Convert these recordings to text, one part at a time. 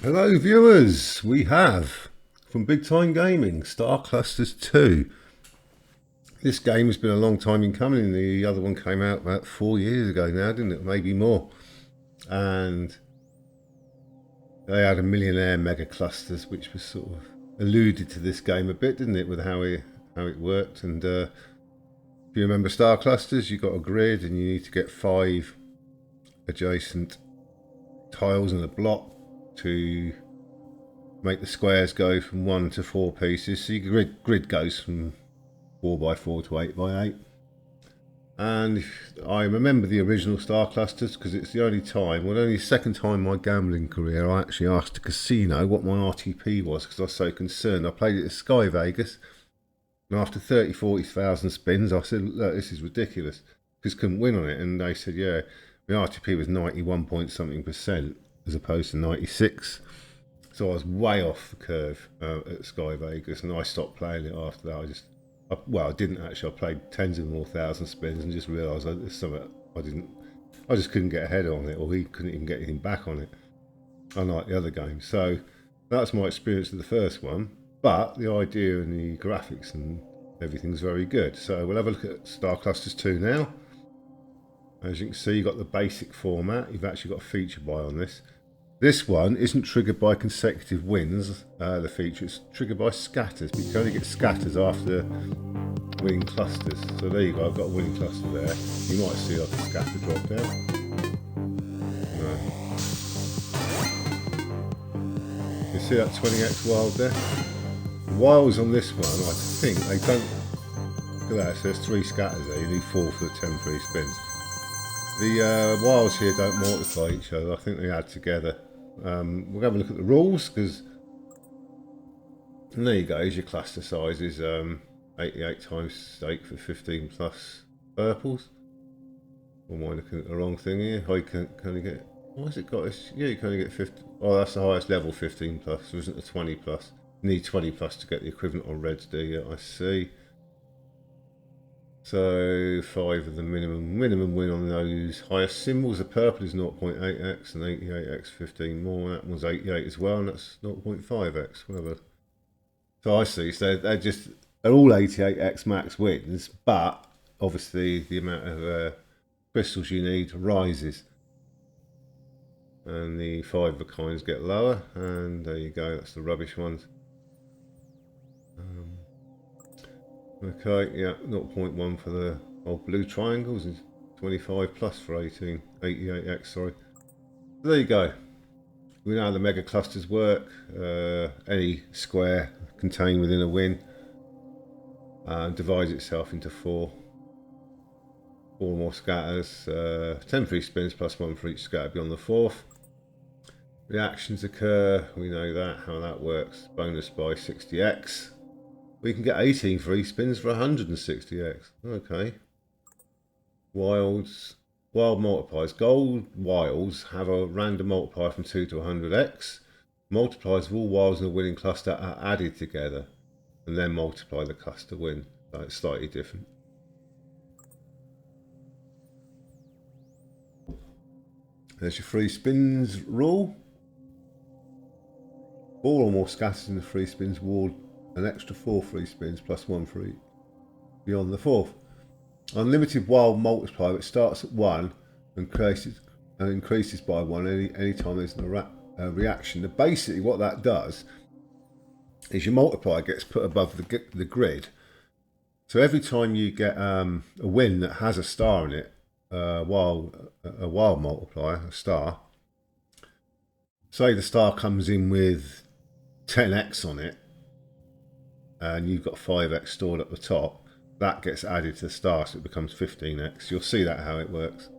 Hello viewers, we have from Big Time Gaming Star Clusters 2. This game has been a long time in coming. The other one came out about 4 years ago now, didn't it? Maybe more. And they had a millionaire mega clusters, which was sort of alluded to this game a bit, didn't it, with how it worked. And if you remember Star Clusters, you got a grid and you need to get 5 adjacent tiles in a block to make the squares go from 1 to 4 pieces. So your grid goes from 4x4 to 8x8. And I remember the original Star Clusters because it's the only time, well, only the second time in my gambling career I actually asked a casino what my RTP was because I was so concerned. I played it at Sky Vegas, and after 40,000 spins I said, look, this is ridiculous, just couldn't win on it. And they said, yeah, my RTP was 91 point something percent as opposed to 96. So I was way off the curve at Sky Vegas, and I stopped playing it after that. I didn't actually. I played tens of more thousand spins and just realised there's something I just couldn't get ahead on it, or he couldn't even get anything back on it, unlike the other games. So that's my experience of the first one. But the idea and the graphics and everything's very good. So we'll have a look at Star Clusters 2 now. As you can see, you've got the basic format. You've actually got a feature buy on this. This one isn't triggered by consecutive wins, the feature, it's triggered by scatters, but you can only get scatters after winning clusters. So there you go, I've got a winning cluster there. You might see like a scatter drop down. No. You see that 20x wild there? The wilds on this one, I think they don't, look at that, so there's 3 scatters there, you need 4 for the 10 free spins. The wilds here don't multiply each other, I think they add together. We'll have a look at the rules, because there you go, here's your cluster sizes. 88 times stake for 15 plus purples. Or am I looking at the wrong thing here? Oh, you can only get, why has it got this? Yeah, you can only get 50. Oh, that's the highest level, 15 plus, there isn't a 20 plus. You need 20 plus to get the equivalent on reds, do you? I see. So 5 of the minimum win on those highest symbols. The purple is 0.8x and 88x 15 more. That one's 88 as well, and that's 0.5x. Whatever. So I see. So they're all 88x max wins, but obviously the amount of crystals you need rises, and the 5 of a kinds get lower. And there you go. That's the rubbish ones. Okay, yeah, 0.1 for the old blue triangles and 25 plus for 88x, sorry. So there you go. We know how the mega clusters work. Any square contained within a win divides itself into 4 more scatters. 10 free spins plus 1 for each scatter beyond the 4th. Reactions occur, we know that, how that works. Bonus by 60x. We can get 18 free spins for 160x. Okay. Wild multipliers. Gold wilds have a random multiplier from 2 to 100x. Multipliers of all wilds in a winning cluster are added together and then multiply the cluster win. So it's slightly different. There's your free spins rule. 4 or more scatters in the free spins award an extra 4 free spins plus 1 free beyond the 4th. Unlimited wild multiplier, which starts at 1 and increases by 1 any time there's a reaction. Now basically what that does is your multiplier gets put above the grid. So every time you get a win that has a star in it, a wild multiplier, a star, say the star comes in with 10x on it, and you've got 5x stored at the top, that gets added to the star, so it becomes 15x. You'll see that how it works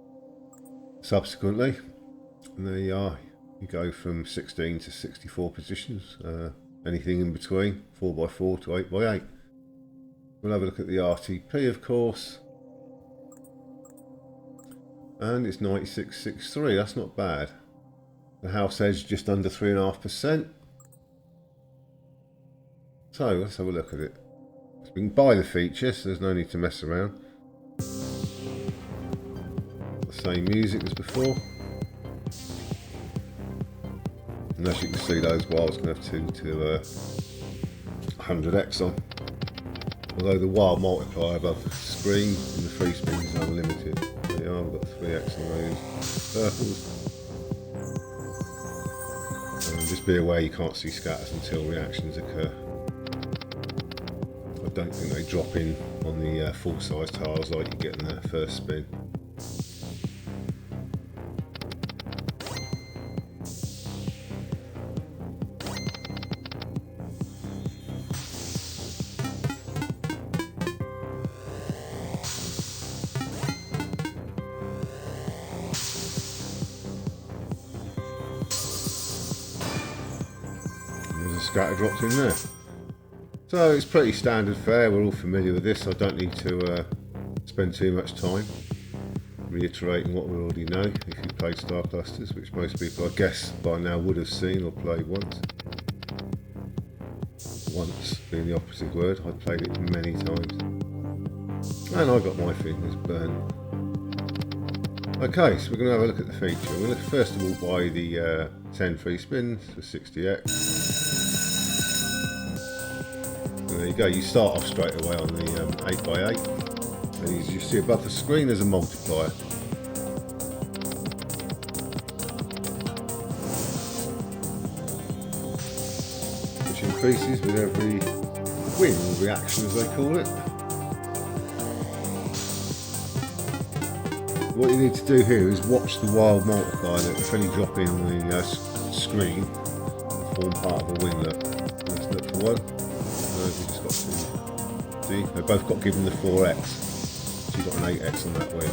subsequently. And there you are. You go from 16 to 64 positions, anything in between, 4x4 to 8x8. We'll have a look at the RTP, of course. And it's 96.63, that's not bad. The house edge just under 3.5%. So let's have a look at it. So we can buy the feature, so there's no need to mess around. The same music as before. And as you can see, those wilds can have 2 to 100x on. Although the wild multiplier above the screen in the free spins is unlimited. There you are, we've got 3x on those purples. And just be aware you can't see scatters until reactions occur. I don't think they drop in on the full-size tiles like you get in the first spin. Scatter dropped in there. So it's pretty standard fare, we're all familiar with this. I don't need to spend too much time reiterating what we already know if you've played Star Clusters, which most people I guess by now would have seen or played once. Once being the opposite word, I've played it many times. And I got my fingers burnt. Okay, so we're going to have a look at the feature. We're going to first of all buy the 10 free spins for 60x. There you go, you start off straight away on the 8x8, and as you see above the screen there's a multiplier. Which increases with every win, or reaction as they call it. What you need to do here is watch the wild multiplier that if any drop in on the screen form part of a win. Let's look for one. We just got to see, they both got given the 4x, so you've got an 8x on that win.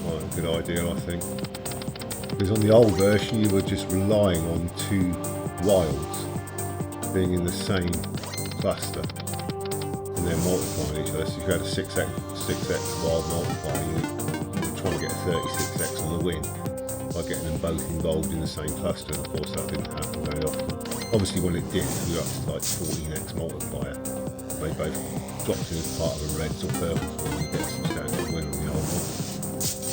Quite a good idea, I think. Because on the old version you were just relying on 2 wilds being in the same cluster and then multiplying each other. So if you had a 6x wild multiplier, you were trying to get a 36x on the win by getting them both involved in the same cluster, and of course that didn't happen very often. Obviously when it did, we were up to like 14x multiplier. They both dropped in as part of a reds or purples one, you get a substantial win on the old one.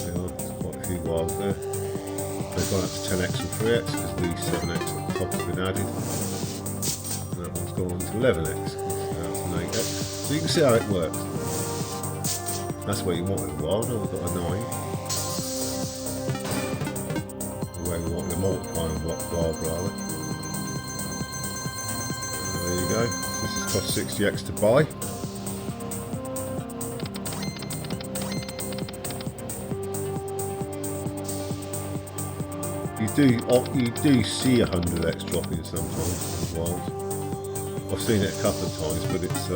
There are quite a few wilds there. They've gone up to 10x and 3x because the 7x at the top has been added. And that one's gone on to 11x, now it's an 8x. So you can see how it works. That's where you want it wild. Now we've got a 9. We want to multiply and wild rather. There you go. This has cost 60x to buy. You do see 100x dropping sometimes in wilds. I've seen it a couple of times, but it's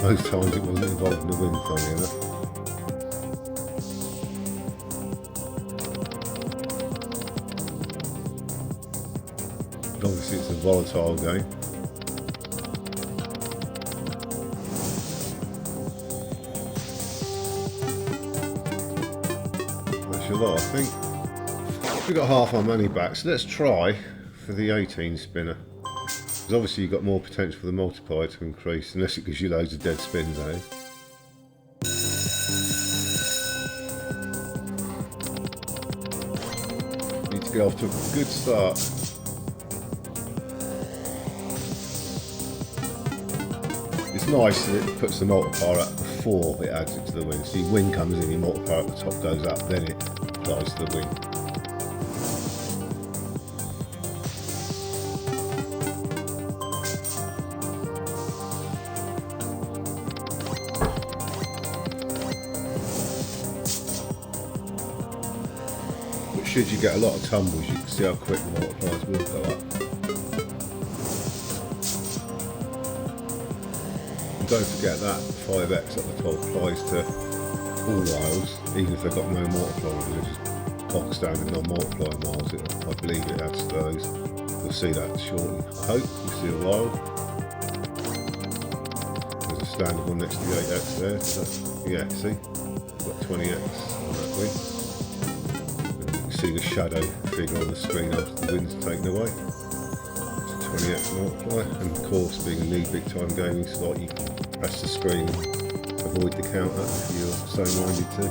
most times it wasn't involved in the win, funny enough. Obviously it's a volatile game. That's your lot, I think. We've got half our money back, so let's try for the 18 spinner. Because obviously you've got more potential for the multiplier to increase, unless it gives you loads of dead spins, eh? Need to get off to a good start. It's nice that it puts the multiplier up before it adds it to the win. So your win comes in, your multiplier at the top goes up, then it applies to the win. But should you get a lot of tumbles, you can see how quick the multipliers will go up. Don't forget that 5x at the top applies to all wilds, even if they've got no multiplier, they're just box standard non-multiplying wilds. I believe it adds to those. You'll see that shortly. I hope you see a wild. There's a standard one next to the 8x there. So yeah, see? We've got 20x on that win. And you can see the shadow figure on the screen after the wind's taken away. 20x multiplier, and of course being a new big time gaming slot you can press the screen and avoid the counter if you're so minded to.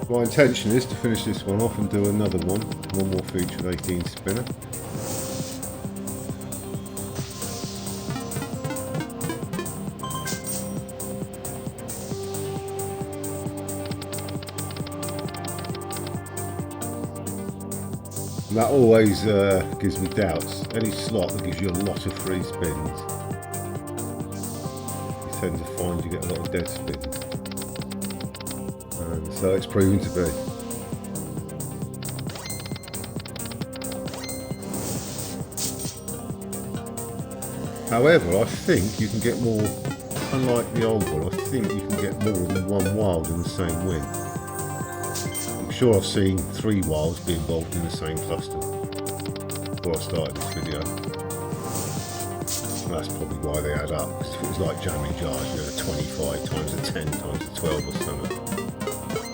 My intention is to finish this one off and do another one more feature 18 spinner. And that always gives me doubts. Any slot that gives you a lot of free spins, you tend to find you get a lot of dead spins. And so it's proving to be. However, I think you can get more, unlike the old one, I think you can get more than one wild in the same win. I'm sure I've seen 3 wilds be involved in the same cluster before I started this video. And that's probably why they add up, because if it was like jamming jars, you had a 25 times a 10 times a 12 or something.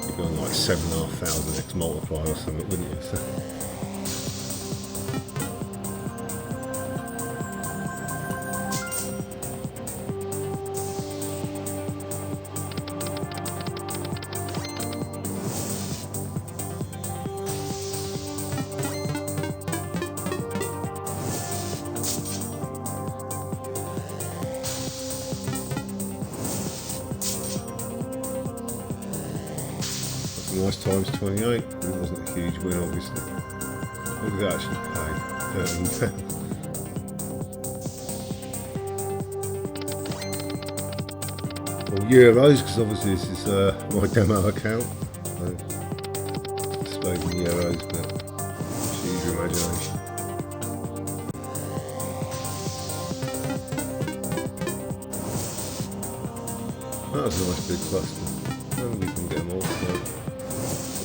You'd be on like 7,500 X multiplier or something, wouldn't you? So, nice times 28, but it wasn't a huge win obviously. What did it actually pay? £13. Well, euros, because obviously this is my demo account. So displayed in euros, but use your imagination. That was a nice big cluster. And we can get them all. So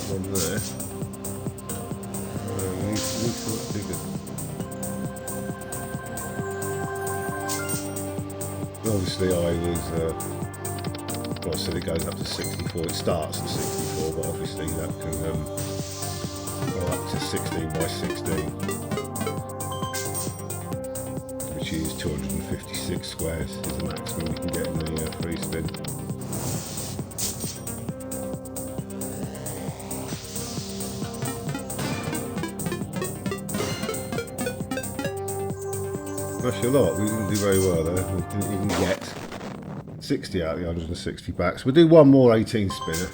one there. Needs to look bigger. Obviously I was, well, I said it goes up to 64, it starts at 64, but obviously that can go up to 16 by 16, which is 256 squares is the maximum you can get in the free spin. Actually a lot, we didn't do very well there, we didn't even get 60 out of the 160 backs. We'll do one more 18 spinner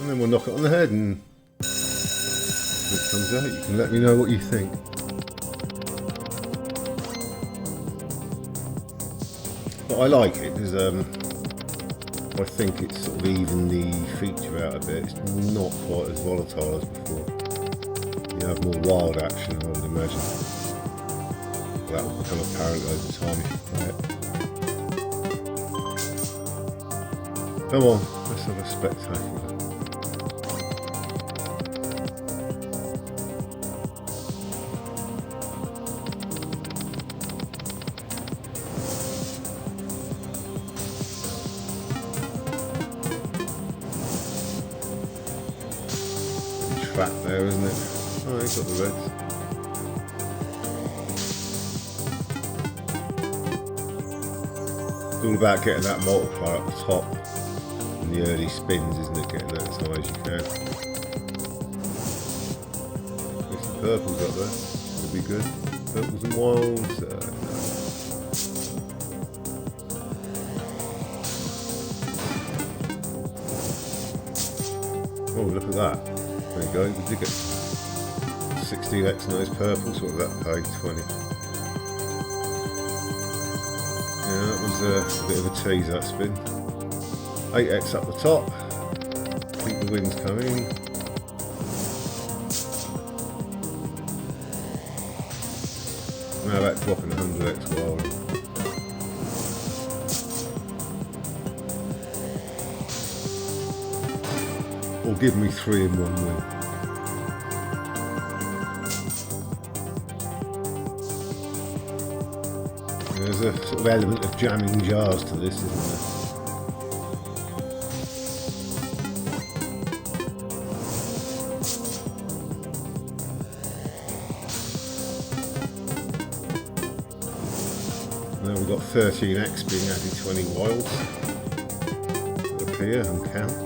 and then we'll knock it on the head, and when it comes out you can let me know what you think. But I like it because I think it's sort of evened the feature out a bit. It's not quite as volatile as before. You have more wild action, I would imagine. That will become apparent over time if you play it. Come on, let's have a spectacular. Fat there, isn't it? Oh, he's got the reds. It's all about getting that multiplier at the top in the early spins, isn't it? Getting that as high as you can. There's some purples up there. Could be good. Purples and wilds. No. Oh, look at that. There you go. We did get 16x on those purples. What did that pay? 20. Yeah, that was a bit of a tease, that spin. 8x up the top. Keep the winds coming. Now about dropping 100x wild. Or give me 3 in 1 win. There's a sort of element of jamming jars to this, isn't there? Now we've got 13x being added to any wilds. Appear and count.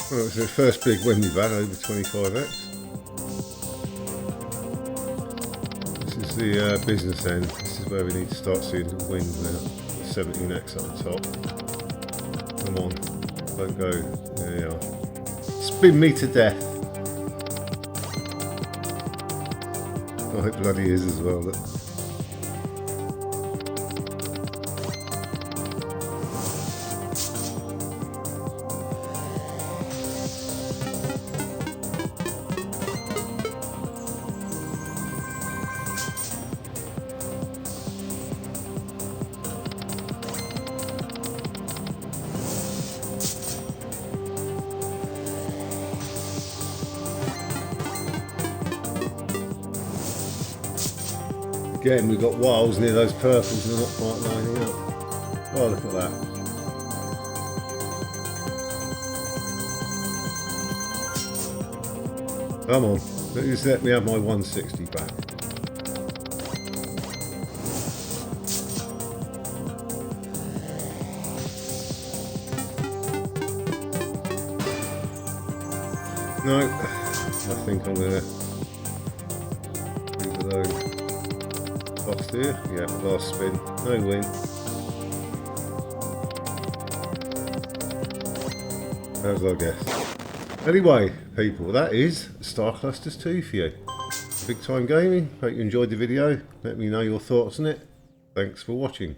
Well, it's the first big win we've had over 25x. This is the business end. This is where we need to start seeing the wins now. 17x at the top. Come on, don't go. There you are. Spin me to death. Oh, it bloody is as well. Look. Again, we've got wilds near those purples and they're not quite lining up. Oh, look at that. Come on, just let me have my 160 back. No, I think I'm going to leave it alone. Lost here, yeah, last spin, no win. As I guess. Anyway, people, that is Star Clusters 2 for you. Big Time Gaming, hope you enjoyed the video. Let me know your thoughts on it. Thanks for watching.